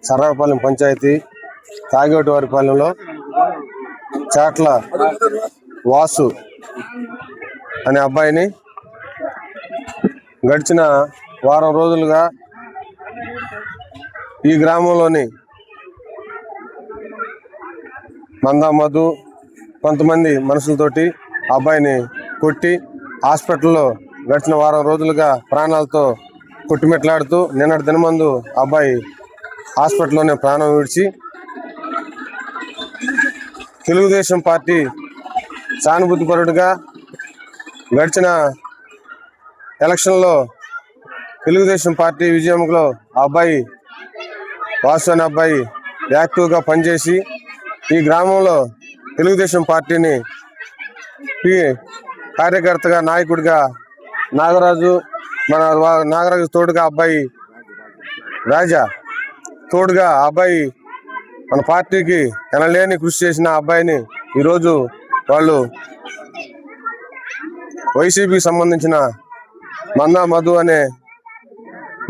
సర్రాపల్లి పంచాయతీ తాగేటివారిపాలెంలో చాట్ల వాసు అనే అబ్బాయిని గడిచిన వారం రోజులుగా ఈ గ్రామంలోని మందా మధు కొంతమంది మనుషులతోటి అబ్బాయిని కొట్టి హాస్పిటల్లో గడిచిన వారం రోజులుగా ప్రాణాలతో కొట్టుమిట్లాడుతూ నిన్నటి దినమందు అబ్బాయి హాస్పిటల్లోనే ప్రాణం విడిచి తెలుగుదేశం పార్టీ సానుభూతిపరుడుగా గడిచిన ఎలక్షన్లో తెలుగుదేశం పార్టీ విజయంలో అబ్బాయి వాసు అనే అబ్బాయి యాక్టివ్గా పనిచేసి ఈ గ్రామంలో తెలుగుదేశం పార్టీని కార్యకర్తగా నాయకుడిగా నాగరాజు నాగరాజు తోడుగా అబ్బాయి రాజా తోడుగా అబ్బాయి మన పార్టీకి ఎనలేని కృషి చేసిన అబ్బాయిని ఈరోజు వాళ్ళు వైసీపీకి సంబంధించిన మందా మధు అనే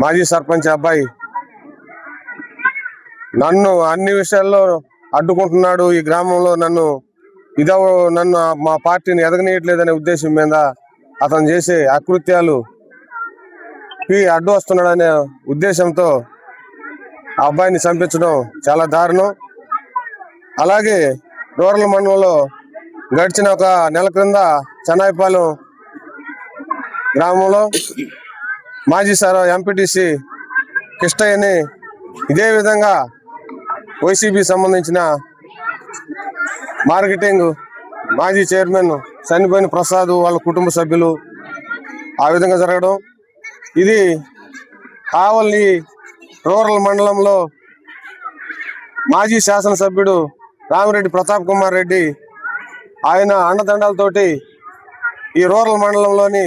మాజీ సర్పంచ్ అబ్బాయి నన్ను అన్ని విషయాల్లో అడ్డుకుంటున్నాడు, ఈ గ్రామంలో నన్ను మా పార్టీని ఎదగనీయట్లేదనే ఉద్దేశం మీద అతను చేసే అకృత్యాలు అడ్డు వస్తున్నాడనే ఉద్దేశంతో ఆ అబ్బాయిని చంపించడం చాలా దారుణం. అలాగే రూరల్ మండలంలో గడిచిన ఒక నెల క్రింద చెన్నాయిపాలెం గ్రామంలో మాజీ ఎంపీటీసీ కృష్ణయ్యని ఇదే విధంగా వైసీపీ సంబంధించిన మార్కెటింగ్ మాజీ చైర్మన్ చనిపోయిన ప్రసాద్ వాళ్ళ కుటుంబ సభ్యులు ఆ విధంగా జరగడం, ఇది కావలి రూరల్ మండలంలో మాజీ శాసనసభ్యుడు రామిరెడ్డి ప్రతాప్ కుమార్ రెడ్డి ఆయన అండదండాలతోటి ఈ రూరల్ మండలంలోని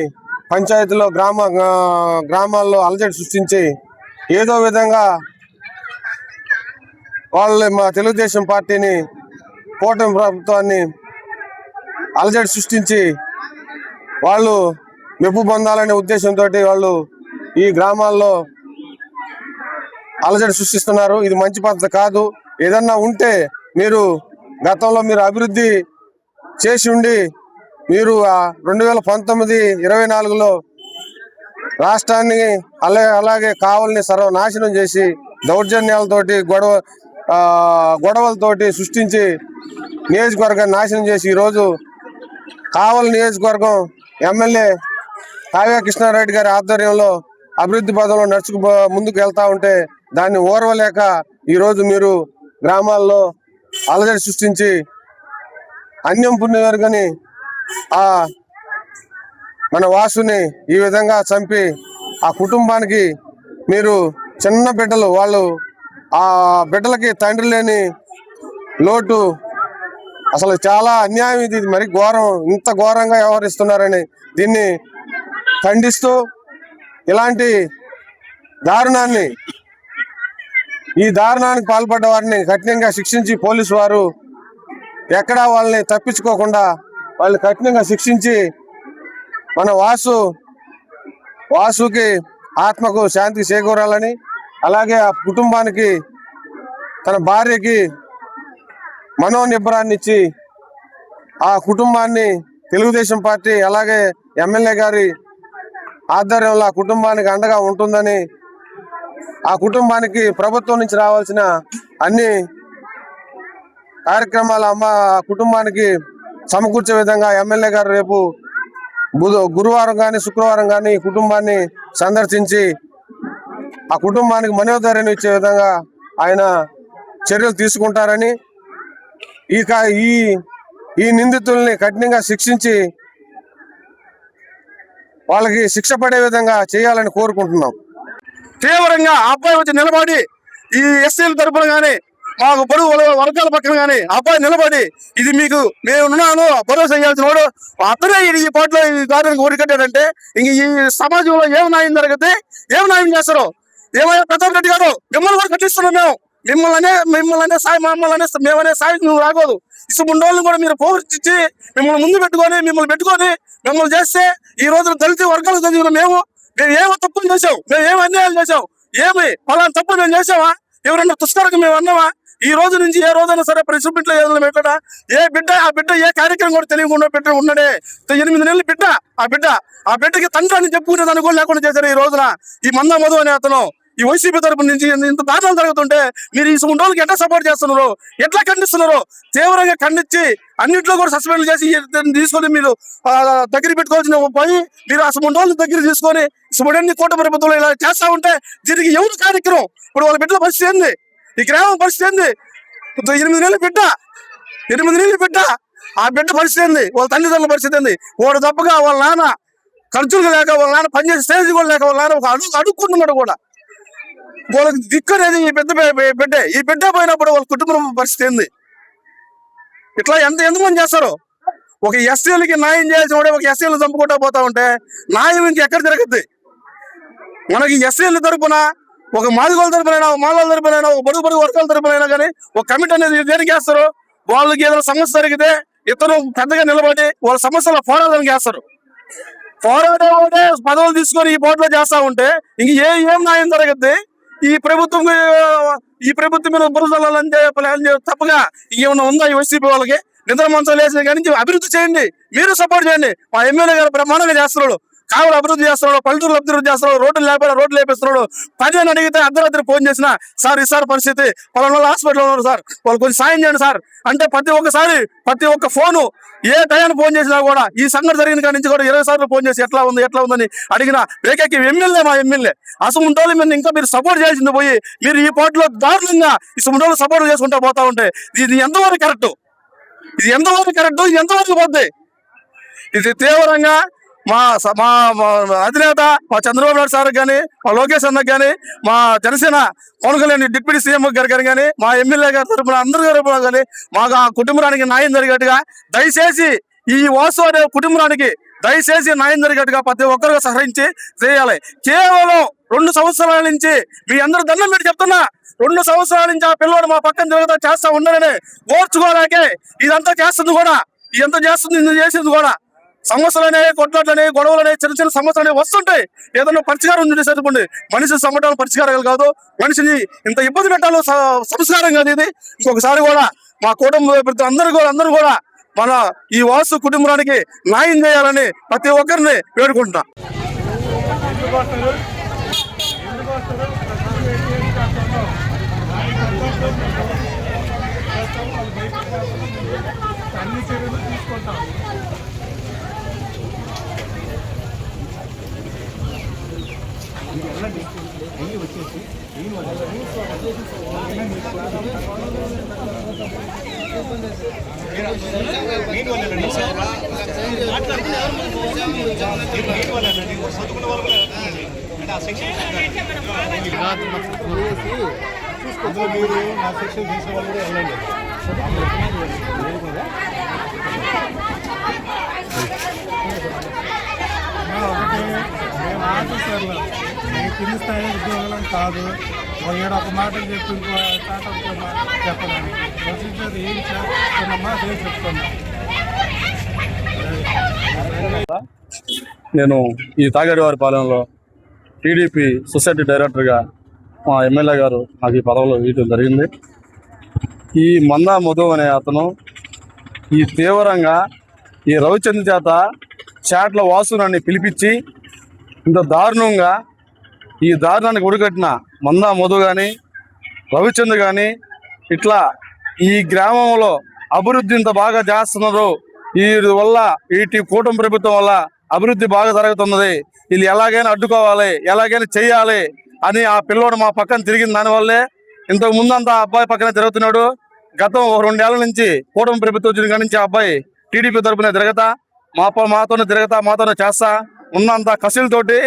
పంచాయతీలో గ్రామాల్లో అలజడి సృష్టించి ఏదో విధంగా వాళ్ళు మా తెలుగుదేశం పార్టీని కూటమి ప్రభుత్వాన్ని అలజడి సృష్టించి వాళ్ళు మెప్పు పొందాలనే ఉద్దేశంతో వాళ్ళు ఈ గ్రామాల్లో అలజడి సృష్టిస్తున్నారు. ఇది మంచి పద్ధతి కాదు. ఏదన్నా ఉంటే మీరు గతంలో మీరు అభివృద్ధి చేసి ఉండి మీరు 2019-24లో రాష్ట్రాన్ని అలాగే కావలిని సర్వనాశనం చేసి దౌర్జన్యాలతోటి గొడవలతోటి సృష్టించి నియోజకవర్గాన్ని నాశనం చేసి ఈరోజు కావలి నియోజకవర్గం ఎమ్మెల్యే కావ్య కృష్ణారెడ్డి గారి ఆధ్వర్యంలో అభివృద్ధి పదంలో ముందుకు వెళ్తా ఉంటే దాన్ని ఓర్వలేక ఈరోజు మీరు గ్రామాల్లో అలజడి సృష్టించి అన్యం పుణ్యవర్గని మన వాసుని ఈ విధంగా చంపి ఆ కుటుంబానికి మీరు చిన్న బిడ్డలు వాళ్ళు ఆ బిడ్డలకి తండ్రి లేని లోటు, అసలు చాలా అన్యాయం. ఇది మరి ఘోరం, ఇంత ఘోరంగా వ్యవహరిస్తున్నారని దీన్ని ఖండిస్తూ ఇలాంటి ఈ దారుణానికి పాల్పడ్డ వారిని కఠినంగా శిక్షించి పోలీసు వారు ఎక్కడా వాళ్ళని తప్పించుకోకుండా వాళ్ళని కఠినంగా శిక్షించి మన వాసుకి ఆత్మకు శాంతి చేకూరాలని, అలాగే ఆ కుటుంబానికి తన భార్యకి మనోనిబ్బరాన్ని ఇచ్చి ఆ కుటుంబాన్ని తెలుగుదేశం పార్టీ అలాగే ఎమ్మెల్యే గారి ఆధ్వర్యంలో ఆ కుటుంబానికి అండగా ఉంటుందని, ఆ కుటుంబానికి ప్రభుత్వం నుంచి రావాల్సిన అన్ని కార్యక్రమాలు కుటుంబానికి సమకూర్చే విధంగా ఎమ్మెల్యే గారు రేపు గురువారం కానీ శుక్రవారం కానీ కుటుంబాన్ని సందర్శించి ఆ కుటుంబానికి మనోధైర్యం ఇచ్చే విధంగా ఆయన చర్యలు తీసుకుంటారని, ఈ నిందితుల్ని కఠినంగా శిక్షించి వాళ్ళకి శిక్ష పడే విధంగా చేయాలని కోరుకుంటున్నాం. తీవ్రంగా అబ్బాయి వచ్చి నిలబడి ఈ ఎస్సీల తరపున కానీ మాకు బడుగు వర్గాల పక్కన కానీ అబ్బాయి నిలబడి ఇది మీకు నేనున్నాను భరోసా చేయాల్సిన వాడు అతనే ఈ పాటలో ఈ దారుణానికి ఓడికట్టాడంటే ఇంక ఈ సమాజంలో ఏం న్యాయం జరిగితే ఏం న్యాయం చేస్తారు? ఏమైనా ప్రతాప్ రెడ్డి గారు మిమ్మల్ని కూడా కట్టిస్తున్నాం మేము, మిమ్మల్ని సాయం మేమనే సాయం నువ్వు రాకూడదు. ఇసుముండోళ్ళని కూడా మీరు పోషించి మిమ్మల్ని పెట్టుకొని మిమ్మల్ని చేస్తే ఈ రోజు దళిత వర్గాలకు చదివిన మేము ఏమో తప్పులు చేసాం, మేము ఏమి అన్యాయాలు చేసాం, ఏమి ఫలానా తప్పు మేము చేసామా? ఎవరన్నా తుస్కరకు మేము అన్నామా? ఈ రోజు నుంచి ఏ రోజైనా సరే ప్రెస్ మీట్లో ఏదైనా పెట్టడా ఏ బిడ్డ ఆ బిడ్డ ఏ కార్యక్రమం కూడా తెలియకుండా బిడ్డ ఉన్నాడే 8 నెలల బిడ్డ ఆ బిడ్డకి తండ్రి అని చెప్పుకునే దాన్ని కూడా లేకుండా చేశారు ఈ రోజున ఈ మందా మధు అనే అతను. ఈ వైసీపీ తరపు నుంచి ఇంత దారుణాలు జరుగుతుంటే మీరు ఈ ఉండోళ్ళకి ఎట్లా సపోర్ట్ చేస్తున్నారు, ఎట్లా ఖండిస్తున్నారు? తీవ్రంగా ఖండించి అన్నింటిలో కూడా సస్పెండ్ చేసి తీసుకొని మీరు దగ్గర పెట్టుకోవాల్సిన పోయి మీరు ఆ ఉండోళ్ళని దగ్గర తీసుకొని సుమడన్ని కూటమి ప్రభుత్వంలో ఇలా చేస్తా ఉంటే దీనికి ఎవరు కార్యక్రమం? ఇప్పుడు వాళ్ళ బిడ్డల పరిస్థితి ఏంది? ఈ గ్రామం పరిస్థితి ఏంది? 8 నెలల బిడ్డ ఆ బిడ్డ పరిస్థితి ఏంది? వాళ్ళ తల్లిదండ్రుల పరిస్థితి ఏంది? వాడు తప్పగా వాళ్ళ నాన్న ఖర్చులు లేక, వాళ్ళ నాన్న పనిచేసే స్టేజ్ కూడా లేక, వాళ్ళ నాన్న ఒక అడుక్కుంటున్నాడు కూడా. వాళ్ళకి దిక్కు అనేది ఈ బిడ్డ ఈ బిడ్డ పోయినప్పుడు వాళ్ళ కుటుంబం పరిస్థితి ఏంది? ఇట్లా ఎంతమంది చేస్తారు? ఒక ఎస్సీలకి న్యాయం చేయాల్సిన వాడే ఒక ఎస్సీలు చంపుకుంటా పోతా ఉంటే న్యాయం ఇంకెక్కడ జరుగుద్ది? మనకి ఎస్సీల తరపున ఒక మాదిగోళ్ళ తరపునైనా, ఒక మాలల తరపునైనా, ఒక బడుగు వర్గాల తరపునైనా కానీ ఒక కమిటీ అనేది దేనికి వేస్తారు? వాళ్ళకి ఏదైనా సమస్య జరిగితే ఇతను పెద్దగా నిలబడి వాళ్ళ సమస్యల పోరాటానికి వేస్తారు. పోరాడే పదవులు తీసుకొని ఈ బోర్డులో చేస్తా ఉంటే ఇంక ఏం న్యాయం జరగద్ది? ఈ ప్రభుత్వం మీద బురదలని తప్పగా ఇంకేమన్నా ఉందా ఈ వైసీపీ వాళ్ళకి? నిద్ర మంచం లేచిన కానీ అభివృద్ధి చేయండి, మీరు సపోర్ట్ చేయండి. మా ఎమ్మెల్యే గారు బ్రహ్మాండంగా చేస్తున్నాడు, కావులు అభివృద్ధి చేస్తున్నాడు, పల్లెటూరు అభివృద్ధి చేస్తున్నాడు, రోడ్లు లేపిస్తున్నాడు. పని అని అడిగితే అర్ధరాత్రి ఫోన్ చేసిన సార్ ఈసారి పరిస్థితి పలానా హాస్పిటల్ ఉన్నారు సార్, వాళ్ళు కొంచెం సాయం చేయండి సార్ అంటే ప్రతి ఒక్క ఫోను ఏ టయాన్ని ఫోన్ చేసినా కూడా ఈ సంఘటన జరిగిన కాడి నుంచి కూడా 20 సార్లు ఫోన్ చేసి ఎట్లా ఉందని అడిగిన ఏకైక ఎమ్మెల్యే మా ఎమ్మెల్యే. అసలు మీద ఇంకా మీరు సపోర్ట్ చేయాల్సింది పోయి మీరు ఈ పార్టీలో దారుణంగా ఈ సుమంటోళ్ళు సపోర్ట్ చేసుకుంటా పోతా ఉంటే ఇది ఎంతవరకు కరెక్ట్? ఇది ఎంతవరకు పోద్ది? ఇది తీవ్రంగా మా అధినేత మా చంద్రబాబు నాయుడు సార్ కానీ, మా లోకేష్ అన్నకు కానీ, మా జనసేన పవన్ కళ్యాణ్ డిప్యూటీ సీఎం గారు కానీ, మా ఎమ్మెల్యే గారి తరపున అందరి తరపున కానీ మాకు ఆ కుటుంబానికి న్యాయం జరిగేట్టుగా దయచేసి ఈ వాసు అనే కుటుంబానికి దయచేసి న్యాయం జరిగేట్టుగా ప్రతి ఒక్కరు సహకరించి చేయాలి. కేవలం 2 సంవత్సరాల నుంచి మీ అందరూ దండం పెట్టి చెప్తున్నా, 2 సంవత్సరాల నుంచి ఆ పిల్లవాడు మా పక్కన తిరుగుతా చేస్తా ఉండాలని ఓర్చుకోలేకే ఇదంతా చేస్తుంది కూడా, చేసింది కూడా. సమస్యలనే, కొట్లాట్లనే, గొడవలనే, చిన్న సమస్యలనే వస్తుంటాయి. ఏదైనా పరిష్కారం చేసేటువంటి మనిషి సమస్యలు పరిష్కారాలు కాదు, మనిషిని ఇంత ఇబ్బంది పెట్టాలో సంస్కారం కాదు ఇది. ఇంకొకసారి కూడా మా కుటుంబ అందరూ కూడా మన ఈ వాసు కుటుంబానికి న్యాయం చేయాలని ప్రతి ఒక్కరిని వేడుకుంటున్నా. అన్ని చర్యలు తీసుకుంటాం. వచ్చేసి మీరు నా సెక్షన్ చేసే వాళ్ళు కూడా వెళ్ళండి. ఒకటి మేము ఆఫీసర్లు మేము కింది స్థాయి ఉద్యోగులం కాదు. ఏడు ఒక మాట చెప్పి ఇంకో చెప్పడానికి ప్రొసీజర్ ఏం చేస్తున్నామా అదే చెప్తున్నాం. నేను ఈ తాగేవారి పాలెంలో టీడీపీ సొసైటీ డైరెక్టర్గా మా ఎమ్మెల్యే గారు నాకు ఈ పదవిలో ఇవ్వడం జరిగింది. ఈ మందా మధు అనే అతను ఈ తీవ్రంగా ఈ రవిచంద్ర చేత చాట్ల వాసునాన్ని పిలిపించి ఇంత దారుణంగా ఈ దారుణానికి ఒడిగట్టిన మందా మధు కానీ రవిచంద్ర కానీ ఇట్లా ఈ గ్రామంలో అభివృద్ధి ఇంత బాగా చేస్తున్నారు, ఈ వల్ల ఈ కూటమి ప్రభుత్వం వల్ల అభివృద్ధి బాగా జరుగుతున్నది, వీళ్ళు ఎలాగైనా అడ్డుకోవాలి, ఎలాగైనా చెయ్యాలి అని ఆ పిల్లోడు మా పక్కన తిరిగిన దానివల్లే ఇంతకు ముందంతా అబ్బాయి పక్కన తిరుగుతున్నాడు. గతం 2 ఏళ్ల నుంచి కూటమి ప్రభుత్వం వచ్చిన నుంచి అబ్బాయి టీడీపీ తరపున తిరగతా మాతోనే తిరగతా మాతోనే చేస్తా ఉన్నంత కసిలతోటి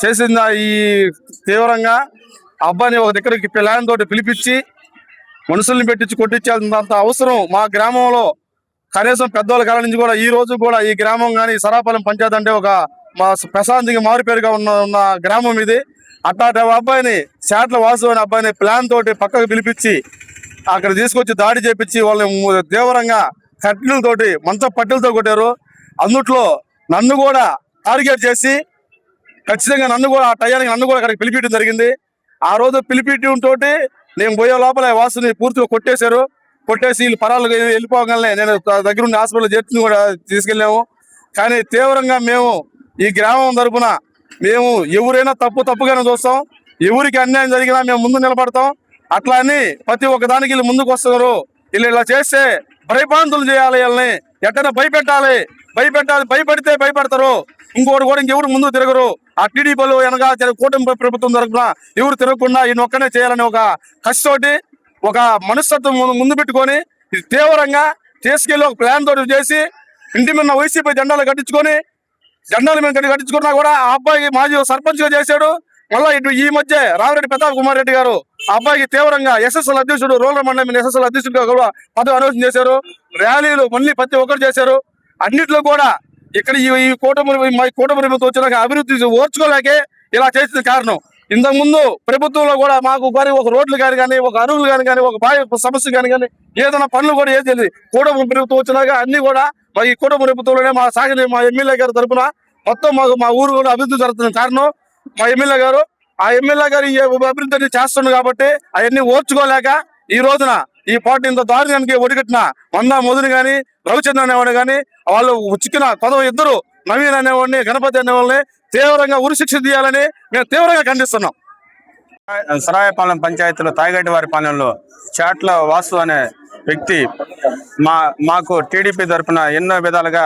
చేసింది. ఈ తీవ్రంగా అబ్బాయిని ఒక దగ్గరికి ప్లాన్ తోటి పిలిపించి మనుషుల్ని పెట్టించి కొట్టించాల్సినంత అవసరం మా గ్రామంలో కనీసం పెద్దోళ్ళ కాలం నుంచి కూడా ఈ రోజు కూడా ఈ గ్రామం కానీ సరాపాలెం పంచాయతీ అంటే ఒక మా ప్రశాంతికి మారుపేరుగా ఉన్న గ్రామం ఇది. అట్టాటి అబ్బాయిని చాట్ల వాసు అనే అబ్బాయిని ప్లాన్ తోటి పక్కకు పిలిపించి అక్కడ తీసుకొచ్చి దాడి చేపించి వాళ్ళని తీవ్రంగా కట్టెలతోటి మంచం పట్టెలతో కొట్టారు. అందుట్లో నన్ను కూడా టార్గెట్ చేసి ఖచ్చితంగా నన్ను కూడా ఆ టయానికి నన్ను కూడా అక్కడికి పిలిపించడం జరిగింది. ఆ రోజు పిలిపించడం తోటి నేను పోయే లోపల వాసుని పూర్తిగా కొట్టేసి వీళ్ళు పరాలు వెళ్ళిపోగానే నేను దగ్గర ఉన్న హాస్పిటల్ చేర్చుని కూడా తీసుకెళ్ళాము. కానీ తీవ్రంగా మేము ఈ గ్రామం తరపున మేము ఎవరైనా తప్పుగానే చూస్తాం. ఎవరికి అన్యాయం జరిగినా మేము ముందు నిలబడతాం. అట్లా అని ప్రతి ఒక్క దానికి వీళ్ళు ముందుకు వస్తున్నారు. వీళ్ళు ఇలా చేస్తే భయభ్రాంతులు చేయాలి, వీళ్ళని ఎట్టైనా భయపడితే భయపడతారు. ఇంకోటి కూడా ఇంకెవరు ముందు తిరగరు. ఆ టీడీపీలు వెనక కూటమి ప్రభుత్వం తరపున ఎవరు తిరగకుండా ఈయన ఒక్కనే చేయాలని ఒక కసితోటి ఒక మనస్తత్వం ముందు పెట్టుకొని ఇది తీవ్రంగా తీసుకెళ్లి ఒక ప్లాన్ తోటి చేసి ఇంటి మీద వైసీపీ జెండాలు కట్టించుకున్నా కూడా ఆ అబ్బాయికి మాజీ సర్పంచ్ గా చేశాడు. మళ్ళా ఇటు ఈ మధ్య రామిరెడ్డి ప్రతాప్ కుమార్ రెడ్డి గారు ఆ అబ్బాయికి తీవ్రంగా ఎస్ఎస్ఎల్ అధ్యక్షుడు రూరల్ మండలం ఎస్ఎస్ఎల్ అధ్యక్షుడిగా కూడా పదవి అనౌన్స్ చేశారు. ర్యాలీలు మళ్ళీ ప్రతి ఒక్కరు చేశారు. అన్నిట్లో కూడా ఇక్కడ ఈ కూటమి ప్రభుత్వం వచ్చినాక అభివృద్ధి ఓర్చుకోలేకే ఇలా చేసిన కారణం. ఇంతకుముందు ప్రభుత్వంలో కూడా మాకు కానీ ఒక రోడ్లు కానీ ఒక అరువులు కానీ ఒక బావి సమస్య కానీ ఏదైనా పనులు కూడా ఏది తెలియదు. కూటమి ప్రభుత్వం వచ్చినాక అన్ని కూడా ఈ కూటమి ప్రభుత్వంలోనే మా ఎమ్మెల్యే గారి తరఫున మొత్తం మా ఊరు కూడా అభివృద్ధి జరుగుతున్న కారణం మా ఎమ్మెల్యే గారు. ఆ ఎమ్మెల్యే గారు ఈ అభివృద్ధి చేస్తున్నారు కాబట్టి అవన్నీ ఓర్చుకోలేక ఈ రోజున ఈ పార్టీ ఇంత దారుణానికి ఒడిగట్టిన మొదలు కానీ రవిచంద్ర అనేవాడు కానీ వాళ్ళు చిక్కిన ఇద్దరు నవీన్ అనేవాడిని గణపతి అనేవాళ్ళని తీవ్రంగా ఉరిశిక్ష తీయాలని మేము తీవ్రంగా ఖండిస్తున్నాం. సరాయపాలెం పంచాయతీలో తాయిగడ్డివారి పాలెంలో చాట్ల వాసు అనే వ్యక్తి మాకు టీడీపీ తరఫున ఎన్నో విధాలుగా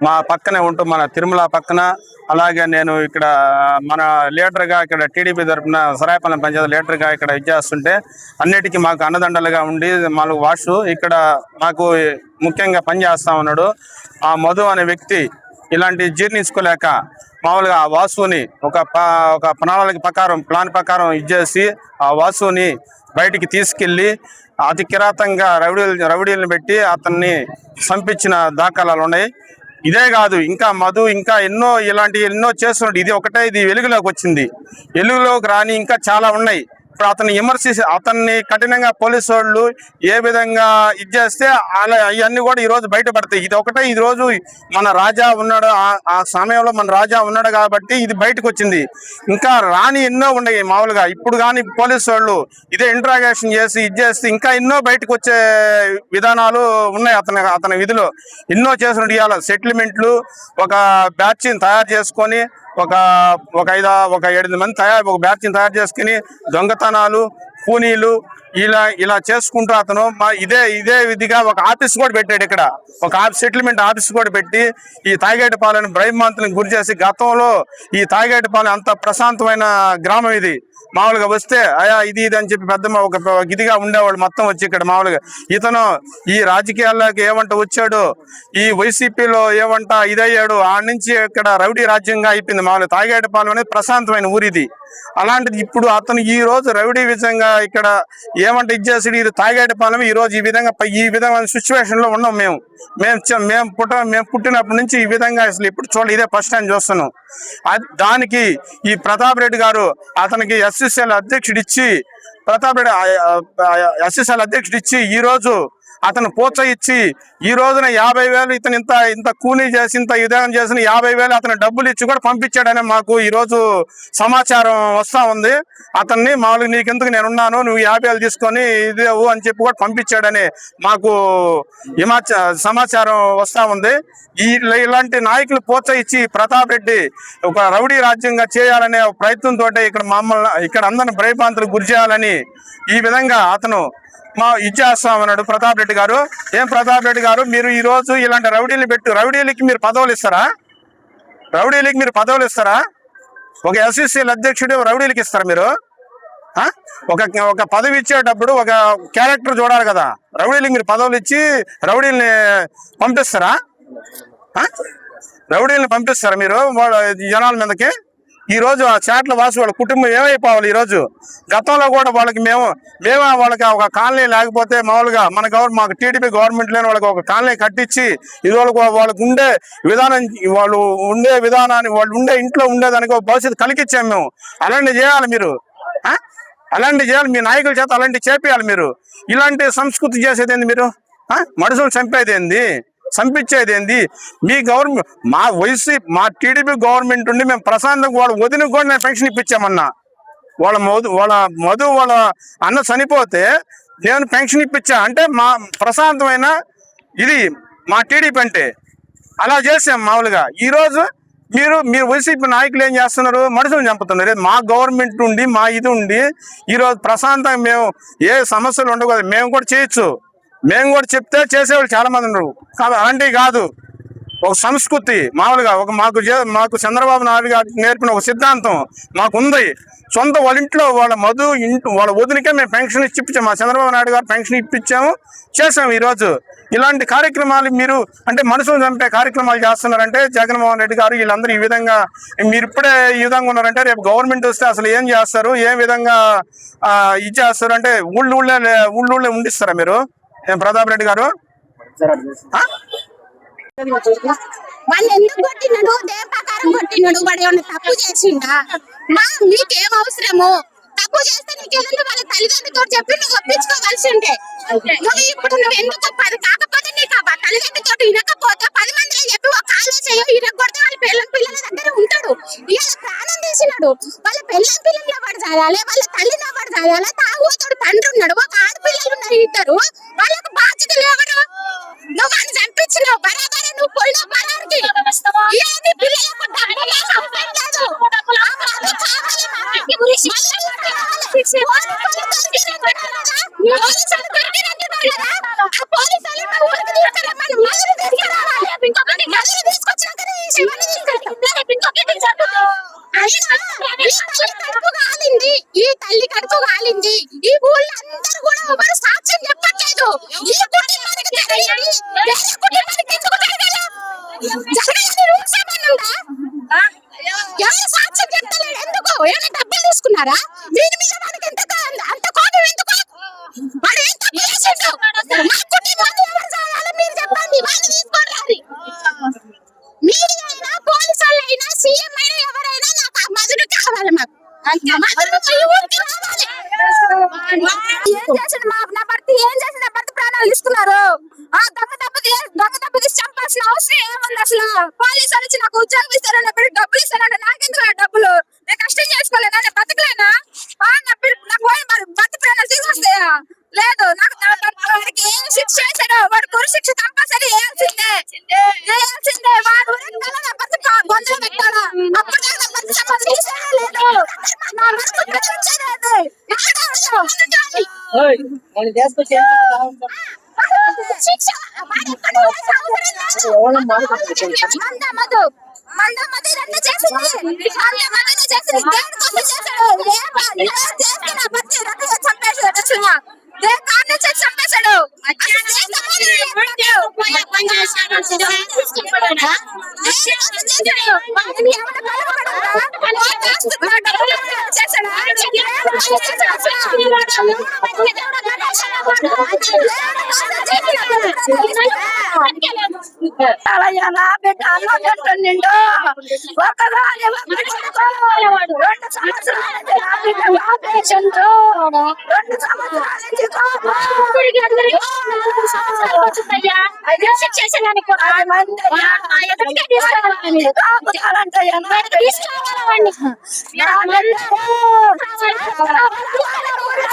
మా పక్కనే ఉంటూ మన తిరుమల పక్కన, అలాగే నేను ఇక్కడ మన లీడర్గా ఇక్కడ టీడీపీ తరఫున సరాయపాలెం పంచాయతీ లీడర్గా ఇక్కడ ఇచ్చేస్తుంటే అన్నిటికీ మాకు అన్నదండలుగా ఉండి మాకు వాసు ఇక్కడ మాకు ముఖ్యంగా పనిచేస్తా ఉన్నాడు. ఆ మధు అనే వ్యక్తి ఇలాంటి జీర్ణించుకోలేక మామూలుగా ఆ వాసుని ఒక ప్లాన్ ప్రకారం ఇచ్చేసి ఆ వాసుని బయటికి తీసుకెళ్ళి అతి కిరాతంగా రౌడీలను పెట్టి అతన్ని చంపించిన దాఖలాలు ఉన్నాయి. ఇదే కాదు, ఇంకా మధు ఇంకా ఎన్నో చేస్తున్నాడు. ఇది ఒకటే, ఇది వెలుగులోకి వచ్చింది. వెలుగులోకి రాని ఇంకా చాలా ఉన్నాయి. ఇప్పుడు అతన్ని కఠినంగా పోలీసు వాళ్ళు ఏ విధంగా చేస్తే అలా అవన్నీ కూడా ఈరోజు బయటపడతాయి. ఇది ఒకటే, ఈ రోజు మన రాజా ఉన్నాడు, ఆ సమయంలో మన రాజా ఉన్నాడు కాబట్టి ఇది బయటకు వచ్చింది. ఇంకా రాని ఎన్నో ఉన్నాయి. మామూలుగా ఇప్పుడు కానీ పోలీసు వాళ్ళు ఇదే ఇంట్రాగేషన్ చేస్తే ఇంకా ఎన్నో బయటకు వచ్చే విధానాలు ఉన్నాయి. అతని విధిలో ఎన్నో చేసినట్టు ఇవాళ సెటిల్మెంట్లు ఒక బ్యాచ్ని తయారు చేసుకొని ఒక 7 మంది ఒక బ్యాచ్ని తయారు చేసుకుని దొంగతనాలు, కూనీలు ఇలా చేసుకుంటూ అతను ఇదే విధిగా ఒక ఆఫీస్ కూడా పెట్టాడు. ఇక్కడ ఒక సెటిల్మెంట్ ఆఫీస్ కూడా పెట్టి ఈ తాయిగడ్డిపాలెం భయభ్రాంతులకు గురి చేసి, గతంలో ఈ తాయిగడ్డిపాలెం అంత ప్రశాంతమైన గ్రామం ఇది. మామూలుగా వస్తే ఇది అని చెప్పి పెద్ద ఒక ఇదిగా ఉండేవాళ్ళు మొత్తం వచ్చి ఇక్కడ మామూలుగా ఇతను ఈ రాజకీయాల్లోకి ఏమంట వచ్చాడు, ఈ వైసీపీలో ఏమంట ఇదయ్యాడు. ఆ నుంచి ఇక్కడ రౌడీ రాజ్యంగా అయిపోయింది. మామూలుగా తాయిగడ్డిపాలెం అనేది ప్రశాంతమైన ఊరిది. అలాంటిది ఇప్పుడు అతను ఈ రోజు రౌడీ విధంగా ఇక్కడ ఏమంటే ఇచ్చేసి ఇది తాయిగడ్డిపాలెం ఈ రోజు ఈ విధమైన సిచ్యువేషన్ లో ఉన్నాం. మేము పుట్టినప్పటి నుంచి ఈ విధంగా అసలు ఇప్పుడు చూడాలి, ఇదే ఫస్ట్ టైం చూస్తున్నాం. దానికి ఈ ప్రతాప్ రెడ్డి గారు అతనికి ఎస్ఎస్ఎల్ అధ్యక్షుడిచ్చి ఈ రోజు అతను ప్రోత్సహించి ఈ రోజున 50,000 ఇతను ఇంత కూలీ చేసి ఇంత విధానం చేసిన 50,000 అతను డబ్బులు ఇచ్చి కూడా పంపించాడని మాకు ఈ రోజు సమాచారం వస్తా ఉంది. అతన్ని మామూలుగా నీకెందుకు నేనున్నాను, నువ్వు 50,000 తీసుకొని ఇదేవు అని చెప్పి కూడా పంపించాడని మాకు సమాచారం వస్తా ఉంది. ఇలాంటి నాయకులు ప్రోత్సహించి ప్రతాప్ రెడ్డి ఒక రౌడీ రాజ్యంగా చేయాలనే ప్రయత్నంతో ఇక్కడ అందరిని భయభ్రాంతులకు గురి చేయాలని ఈ విధంగా అతను ఇచ్చేస్తామన్నాడు ప్రతాప్ రెడ్డి గారు. ఏం ప్రతాప్ రెడ్డి గారు, మీరు ఈ రోజు ఇలాంటి రౌడీలకి మీరు పదవులు ఇస్తారా? ఒక ఎస్ఎస్సీల అధ్యక్షుడు రౌడీలకి ఇస్తారా మీరు? ఒక పదవి ఇచ్చేటప్పుడు ఒక క్యారెక్టర్ చూడాలి కదా. రౌడీలకి మీరు పదవులు ఇచ్చి రౌడీల్ని పంపిస్తారా మీరు జనాల మీదకి? ఈ రోజు ఆ చాట్ల వాసు వాళ్ళ కుటుంబం ఏమైపోవాలి? ఈ రోజు గతంలో కూడా వాళ్ళకి మేమే వాళ్ళకి ఒక కాలనీ లేకపోతే మామూలుగా మాకు టీడీపీ గవర్నమెంట్ లేని వాళ్ళకి ఒక కాలనీ కట్టించి ఇది వాళ్ళకు ఉండే విధానాన్ని వాళ్ళు ఉండే ఇంట్లో ఉండేదానికి ఒక భవిష్యత్తు కలిగించాము మేము. అలాంటివి చేయాలి మీరు, మీ నాయకుల చేత అలాంటివి చేపియాలి మీరు. ఇలాంటి సంస్కృతి చేసేది ఏంది మీరు? మనుషులు చంపేది ఏంది, చంపించేది ఏంది? మీ గవర్నమెంట్ మా టీడీపీ గవర్నమెంట్ ఉండి మేము ప్రశాంతంగా వాళ్ళు వదిన కూడా నేను పెన్షన్ ఇప్పించామన్నా. వాళ్ళ అన్న చనిపోతే నేను పెన్షన్ ఇప్పించా అంటే మా ప్రశాంతమైన ఇది మా టీడీపీ అంటే అలా చేసాం మామూలుగా. ఈరోజు మీరు వైసీపీ నాయకులు ఏం చేస్తున్నారు? మనుషులు చంపుతున్నారు. మా గవర్నమెంట్ ఉండి మా ఇది ఉండి ఈరోజు ప్రశాంతంగా మేము ఏ సమస్యలు ఉండవు కదా, మేము కూడా చేయొచ్చు. మేము కూడా చెప్తే చేసేవాళ్ళు చాలా మంది ఉన్నారు. అలాంటివి కాదు, ఒక సంస్కృతి మామూలుగా మాకు చంద్రబాబు నాయుడు గారు నేర్పిన ఒక సిద్ధాంతం మాకు ఉంది. సొంత వాళ్ళ ఇంట్లో వాళ్ళ వాళ్ళ వదిలికే మేము పెన్షన్ ఇప్పించాము. మా చంద్రబాబు నాయుడు గారు పెన్షన్ ఇప్పించాము, చేసాము. ఈరోజు ఇలాంటి కార్యక్రమాలు మీరు అంటే మనుషులు చంపే కార్యక్రమాలు చేస్తున్నారంటే జగన్మోహన్ రెడ్డి గారు వీళ్ళందరూ ఈ విధంగా మీరు ఇప్పుడే ఈ విధంగా ఉన్నారంటే రేపు గవర్నమెంట్ వస్తే అసలు ఏం చేస్తారు, ఏ విధంగా ఇది చేస్తారు అంటే ఊళ్ళో ఉండిస్తారా మీరు? ప్రతాప్ రెడ్డి గారు వాళ్ళు ఎందుకు కొట్టినాడు? దేని ప్రకారం కొట్టినాడు? వాడు ఏమన్నా తప్పు చేసిండా? నీకేం అవసరము? తప్పు చేస్తే నీకేదన్నా వాళ్ళ తల్లిదండ్రులతో చెప్పి నువ్వు ఒప్పించుకోవాల్సి ఉండే. ఇప్పుడు నువ్వు ఎందుకు పది కాకపోతే నీకు ఆ తల్లిదండ్రులతో వినకపోతే 10 మందిలో చెప్పి ఒక కాలు చేయో ఇరగొడితే వాళ్ళ పిల్లల దగ్గర ఉంటాడు. ఇలా ప్రాణం తీసినాడు. వాళ్ళ పిల్లల వాడు చదవాలి, వాళ్ళ తల్లిని వాడు చదవాలి. తాగుతాడు తండ్రి ఉన్నాడు, ఒక ఆడపిల్లలు ఉన్నారు ఇద్దరు. వాళ్ళకు బాధ్యతలు ఎవరు? నువ్వు అని చంపించినావు బరాబరే. నువ్వు పోయిన పరారికి ఏది పిల్లలకు డబ్బు ఈ తల్లి కడుపు కాలింది. ఈ ఊళ్ళో అందరూ కూడా ఎవరు సాక్ష్యం చెప్పట్లేదు. ఈ కుటుంబానికి ఎవరు సాక్ష్యం చెప్తలేడు? ఎందుకు? ఏమైనా డబ్బులు తీసుకున్నారా? దీని మీద వాడికి అంత కోపం ఎందుకు? వాడు ఏం తప్పు చేసిండు? మా కుటుంబాన్ని ఎవరు చేయాలో మీరు చెప్పండి. వాళ్ళు తీసుకోవాలి. మీరు అయినా పోలీసు వాళ్ళు అయినా సీఎం అయినా ఎవరైనా నాకు ఆ మధుడు కావాలి. మాకు నా భర్త ఏం చేసి నా భర్త ప్రాణాలు తీసుకున్నారు. దొంగ దెబ్బ తీసి చంపాల్సిన అవసరం ఏముంది అసలు? పోలీసు వచ్చి నాకు ఉద్యోగం ఇస్తారని డబ్బులు ఇస్తారంటే నాకెందుకు ఆ డబ్బులు? నేను కష్టం చేసుకోలేనా? నేను బతకలేనా? నాకు భర్త ప్రాణాలు తీసుకొస్తాయా? లేదు. నాకు వాడికి ఏం శిక్ష చేశాడో వాడు గురు శిక్ష కంపల్సరీ వేయాల్సిందే. వాడు నా భర్త గొంతులో పెట్టాడా? అప్పుడు నా భర్త సంపాదించాడా? లేదు. నా భర్త చంపేశాడు. అలా బిడ్డ అన్నం తింటుండో ఒకదాని 2 సంవత్సరాల నుంచి 2 సంవత్సరాల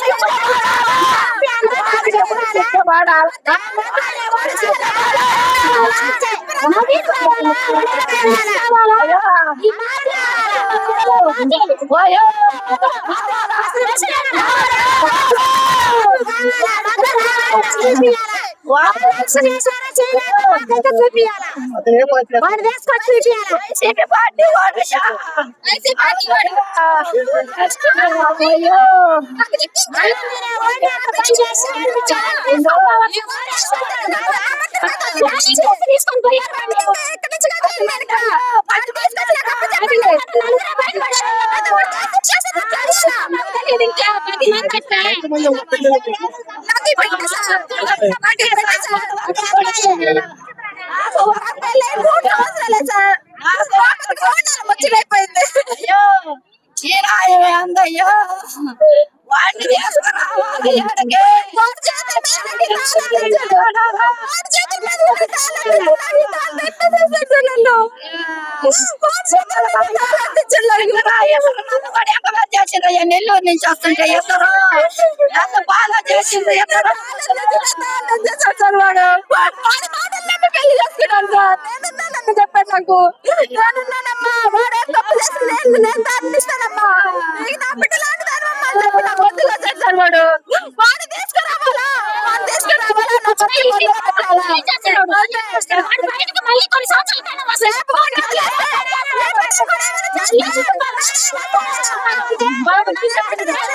నుంచి వాడిని తీసుకురావాలి ఇక్కడికి. వాడి చేతుల మీద పెట్టి తాళాలు తెచ్చాడు. వాడి చేతుల మీద పెట్టి తాళాలు తెచ్చాడు. నన్ను వాడి చేతుల మీద తాళాలు తెచ్చాడు. వాడు ఎంతమంది చేసిండ్రు? నెల్లూరు నుంచి వస్తుంటే ఇద్దరు ఎంత బాగా చేసిండ్రు ఇద్దరు. వాడు వాడి మాటలు నన్ను పెళ్లి చేసుకున్నాను సార్. నేనున్నానని చెప్పాడు నాకు. నేనున్నానమ్మా, వాడే తప్పు చేసి నేను తాడిస్తానమ్మా. నీకు నా బిడ్డ లాంటి దానివమ్మా అని చెప్పి నాకు వద్దుగా చేశాడు వాడు. వాడు తీసుకురావాలా, వాడు తీసుకురావాలా, నా పట్టి మొదలు పెట్టాలా? మళ్ళీ కొన్ని సంవత్సరాలు రేపు వాడు రేపు వాడు ఏమైనా చేస్తే